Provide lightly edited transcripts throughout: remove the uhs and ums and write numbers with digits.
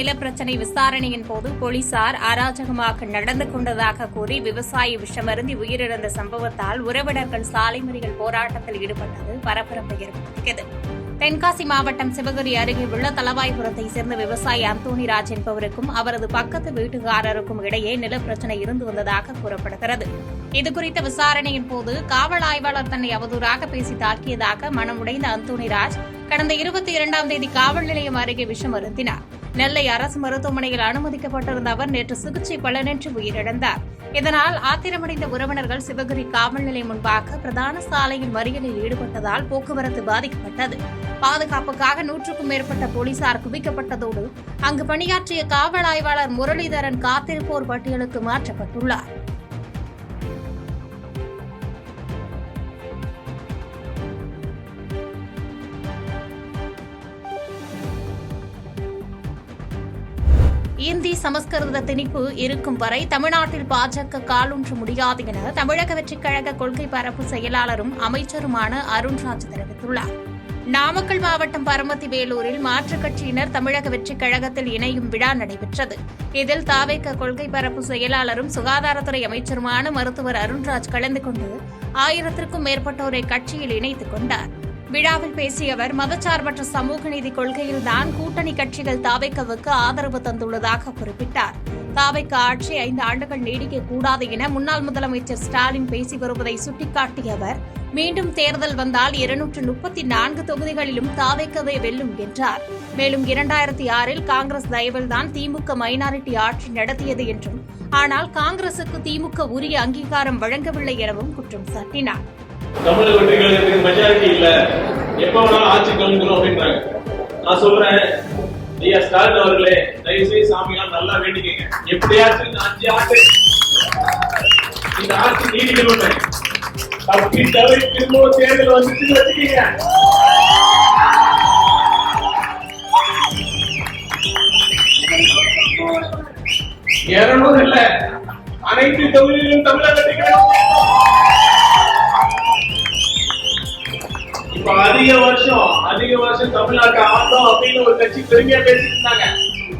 நிலப்பிரச்சினை விசாரணையின் போது போலீசார் அராஜகமாக நடந்து கொண்டதாக கூறி விவசாயி விஷமருந்தி உயிரிழந்த சம்பவத்தால் உறவினர்கள் சாலை மறியல் போராட்டத்தில் ஈடுபட்டது பரபரப்பை ஏற்படுத்தியது. தென்காசி மாவட்டம் சிவகிரி அருகே உள்ள தலவாய்புரத்தை சேர்ந்த விவசாயி அந்தோணிராஜ் என்பவருக்கும் அவரது பக்கத்து வீட்டுக்காரருக்கும் இடையே நிலப்பிரச்சினை இருந்து வந்ததாக கூறப்படுகிறது. இதுகுறித்த விசாரணையின் போது காவல் ஆய்வாளர் தன்னை அவதூறாக பேசி தாக்கியதாக மனமுடைந்த அந்தோணிராஜ் கடந்த 22ஆம் தேதி காவல் நிலையம் அருகே விஷம் அருந்தினார். நெல்லை அரசு மருத்துவமனையில் அனுமதிக்கப்பட்டிருந்த அவர் நேற்று சிகிச்சை பலனின்றி உயிரிழந்தார். இதனால் ஆத்திரமடைந்த உறவினர்கள் சிவகிரி காவல் நிலையம் முன்பாக பிரதான சாலையில் மறியலில் ஈடுபட்டதால் போக்குவரத்து பாதிக்கப்பட்டது. பாதுகாப்புக்காக 100க்கும் மேற்பட்ட போலீசார் குவிக்கப்பட்டதோடு அங்கு பணியாற்றிய காவல் ஆய்வாளர் முரளிதரன் காத்திருப்போர் பட்டியலுக்கு மாற்றப்பட்டுள்ளார். இந்தி சமஸ்கிருத திணிப்பு இருக்கும் வரை தமிழ்நாட்டில் பாஜக காலூன்ற முடியாது என தமிழக வெற்றிக் கழக கொள்கை பரப்பு செயலாளரும் அமைச்சருமான அருண்ராஜ் தெரிவித்துள்ளார். நாமக்கல் மாவட்டம் பரமத்தி வேலூரில் மாற்றுக் கட்சியினர் தமிழக வெற்றிக் கழகத்தில் இணையும் விழா நடைபெற்றது. இதில் தாவேக கொள்கை பரப்பு செயலாளரும் சுகாதாரத்துறை அமைச்சருமான மருத்துவர் அருண்ராஜ் கலந்து கொண்டு 1000க்கும் மேற்பட்டோரை கட்சியில் இணைத்துக் கொண்டார். விழாவில் பேசிய அவர் மதச்சார்பற்ற சமூக நீதி கொள்கையில்தான் கூட்டணி கட்சிகள் தாவேகவுக்கு ஆதரவு தந்துள்ளதாக குறிப்பிட்டார். தாவேக ஆட்சி 5 ஆண்டுகள் நீடிக்கக்கூடாது என முன்னாள் முதலமைச்சர் ஸ்டாலின் பேசி வருவதை சுட்டிக்காட்டிய அவர் மீண்டும் தேர்தல் வந்தால் 234 தொகுதிகளிலும் தாவேகவே வெல்லும் என்றார். மேலும் 2006இல் காங்கிரஸ் தயவில்தான் திமுக மைனாரிட்டி ஆட்சி நடத்தியது என்றும் ஆனால் காங்கிரசுக்கு திமுக உரிய அங்கீகாரம் வழங்கவில்லை எனவும் குற்றம் சாட்டினார். தமிழக வெற்றிகளுக்கு மெஜாரிட்டி இல்ல, எப்ப வேணாலும் ஆட்சி கலந்துக்கிறோம் அப்படின்றாங்க. நான் சொல்றேன், ஐயா ஸ்டாலின் அவர்களே, தயவுசெய்து சாமியால் நல்லா வேண்டிக்கங்க, எப்படியாச்சும் இந்த 5 ஆண்டு இந்த ஆட்சி நீடிக்கணும். தப்பி தவறி திரும்பவும் தேர்தல் வந்துச்சு வச்சுக்கீங்க. இல்ல, அனைத்து தொகுதிகளிலும் தமிழக வெற்றிகளும் இப்ப அதிக வருஷம் தமிழ்நாட்டை ஆண்டோம் அப்படின்னு ஒரு கட்சி பெருமையா பேசிட்டு இருந்தாங்க.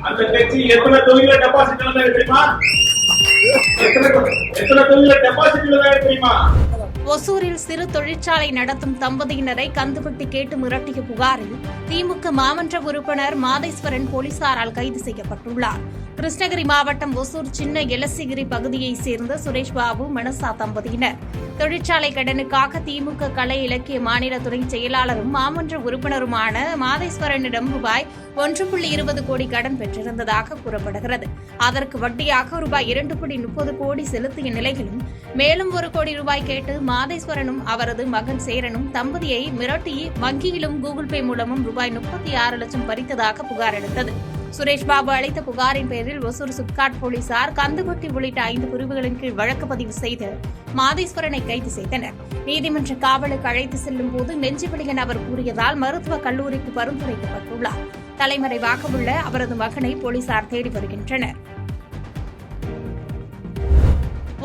அந்த கட்சி எத்தனை தொகுதியில டெபாசிட் தெரியுமா? எத்தனை தொகுதியில டெபாசிட் தெரியுமா? ஒசூரில் சிறு தொழிற்சாலை நடத்தும் தம்பதியினரை கந்துவட்டி கேட்டு மிரட்டிய புகாரில் திமுக மாமன்ற உறுப்பினர் மாதேஸ்வரன் போலீசாரால் கைது செய்யப்பட்டுள்ளார். கிருஷ்ணகிரி மாவட்டம் ஒசூர் சின்ன எலசிகிரி பகுதியைச் சேர்ந்த சுரேஷ் பாபு மனசா தம்பதியினர் தொழிற்சாலை கடனுக்காக திமுக கலை இலக்கிய மாநில துணை செயலாளரும் மாமன்ற உறுப்பினருமான மாதேஸ்வரனிடம் ரூபாய் 1.20 கோடி கடன் பெற்றிருந்ததாக கூறப்படுகிறது. அதற்கு வட்டியாக ரூபாய் 2.30 கோடி செலுத்திய நிலையிலும் மேலும் 1 கோடி ரூபாய் கேட்டு மாதேஸ்வரனும் அவரது மகன் சேரனும் தம்பதியை மிரட்டி வங்கியிலும் கூகுள் பே மூலமும் ரூபாய் 36 லட்சம் பறித்ததாக புகார் அளித்தது. சுரேஷ் பாபு அளித்த புகாரின் பேரில் ஒசூர் சிப்காட் போலீசார் கந்துவட்டி உள்ளிட்ட 5 பிரிவுகளின் கீழ் வழக்கு பதிவு செய்து மாதேஸ்வரனை கைது செய்தனர். நீதிமன்ற காவலுக்கு அழைத்து செல்லும் போது நெஞ்சுவலியின் அவர் கூறியதால் மருத்துவக் கல்லூரிக்கு பரிந்துரைக்கப்பட்டுள்ளார். தலைமறைவாக உள்ள அவரது மகனை போலீசார் தேடி வருகின்றனர்.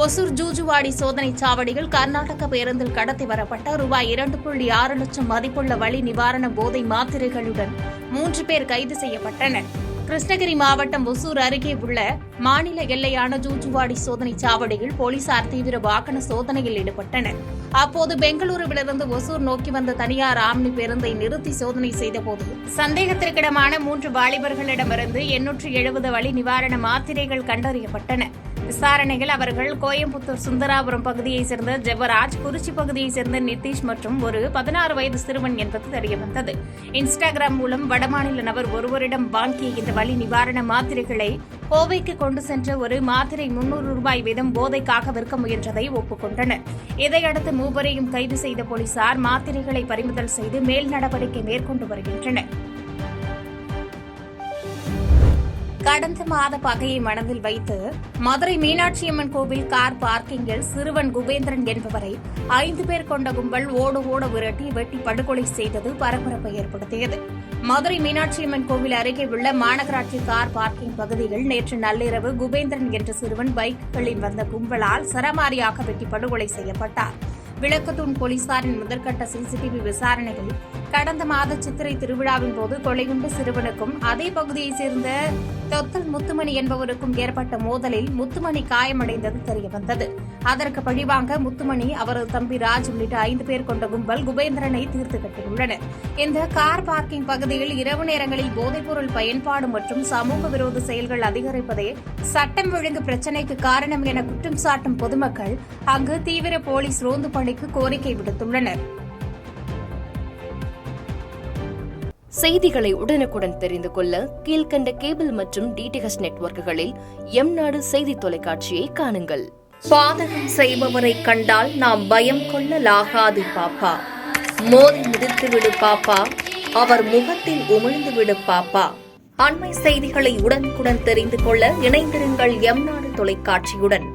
ஒசூர் ஜூஜுவாடி சோதனை சாவடியில் கர்நாடக பேருந்தில் கடத்தி வரப்பட்ட ரூபாய் 2.6 லட்சம் மதிப்புள்ள வலி நிவாரண போதை மாத்திரைகளுடன் 3 பேர் கைது செய்யப்பட்டனர். கிருஷ்ணகிரி மாவட்டம் ஒசூர் அருகே உள்ள மாநில எல்லையான ஜூஜுவாடி சோதனை சாவடியில் போலீசார் தீவிர வாகன சோதனையில் ஈடுபட்டனர். அப்போது பெங்களூருவிலிருந்து ஒசூர் நோக்கி வந்த தனியார் ஆம்னி பேருந்தை நிறுத்தி சோதனை செய்தபோது சந்தேகத்திற்கிடமான 3 வாலிபர்களிடமிருந்து 870 வலி நிவாரண மாத்திரைகள் கண்டறியப்பட்டன. விசாரணையில் அவர்கள் கோயம்புத்தூர் சுந்தராபுரம் பகுதியைச் சேர்ந்த ஜெபராஜ், குறிச்சி பகுதியைச் சேர்ந்த நிதிஷ் மற்றும் ஒரு 16 வயது சிறுவன் என்பது தெரியவந்தது. இன்ஸ்டாகிராம் மூலம் வடமாநில நபர் ஒருவரிடம் வாங்கிய இந்த வலி நிவாரண மாத்திரைகளை கோவைக்கு கொண்டு சென்ற ஒரு மாத்திரை 300 ரூபாய் வீதம் போதைக்காக விற்க முயன்றதை ஒப்புக்கொண்டனர். இதையடுத்து மூவரையும் கைது செய்த போலீசார் மாத்திரைகளை பறிமுதல் செய்து மேல் நடவடிக்கை மேற்கொண்டு வருகின்றனர். கடந்த மாத பகையை மனதில் வைத்து மதுரை மீனாட்சியம்மன் கோவில் கார் பார்க்கிங்கில் சிறுவன் குபேந்திரன் என்பவரை 5 பேர் கொண்ட கும்பல் ஓட விரட்டி வெட்டி படுகொலை செய்தது பரபரப்பை ஏற்படுத்தியது. மதுரை மீனாட்சியம்மன் கோவில் அருகே உள்ள மாநகராட்சி கார் பார்க்கிங் பகுதியில் நேற்று நள்ளிரவு குபேந்திரன் என்ற சிறுவன் பைக்குகளில் வந்த கும்பலால் சரமாரியாக வெட்டி படுகொலை செய்யப்பட்டார். விளக்கத்தூண் போலீசாரின் முதற்கட்ட சிசிடிவி விசாரணையில் கடந்த மாத சித்திரை திருவிழாவின் போது கொலையுண்ட சிறுவனுக்கும் அதே பகுதியைச் சேர்ந்த தொத்தல் முத்துமணி என்பவருக்கும் ஏற்பட்ட மோதலில் முத்துமணி காயமடைந்தது தெரியவந்தது. அதற்கு பழிவாங்க முத்துமணி, அவரது தம்பி ராஜ் உள்ளிட்ட 5 பேர் கொண்ட கும்பல் குபேந்திரனை தீர்த்து கட்டியுள்ளனர். இந்த கார் பார்க்கிங் பகுதியில் இரவு நேரங்களில் போதைப்பொருள் பயன்பாடு மற்றும் சமூக விரோத செயல்கள் அதிகரிப்பதே சட்டம் ஒழுங்கு பிரச்சினைக்கு காரணம் என குற்றம் சாட்டும் பொதுமக்கள் அங்கு தீவிர போலீஸ் ரோந்து பணிக்கு கோரிக்கை விடுத்துள்ளனர். செய்திகளை உடனுக்குடன் தெரிந்து கொள்ள கீழ்க்கண்ட கேபிள் மற்றும் டிடிஎச் நெட்வொர்க்குகளில் எம்நாடு செய்தி தொலைக்காட்சியை காணுங்கள். பாதகம் செய்பவரை கண்டால் நாம் பயம் கொள்ளலாகாது பாப்பா. மோதி மிதித்துவிடு பாப்பா, அவர் முகத்தில் உமிழ்ந்துவிடு பாப்பா. அண்மை செய்திகளை உடனுக்குடன் தெரிந்து கொள்ள இணைந்திருங்கள் எம்நாடு தொலைக்காட்சியுடன்.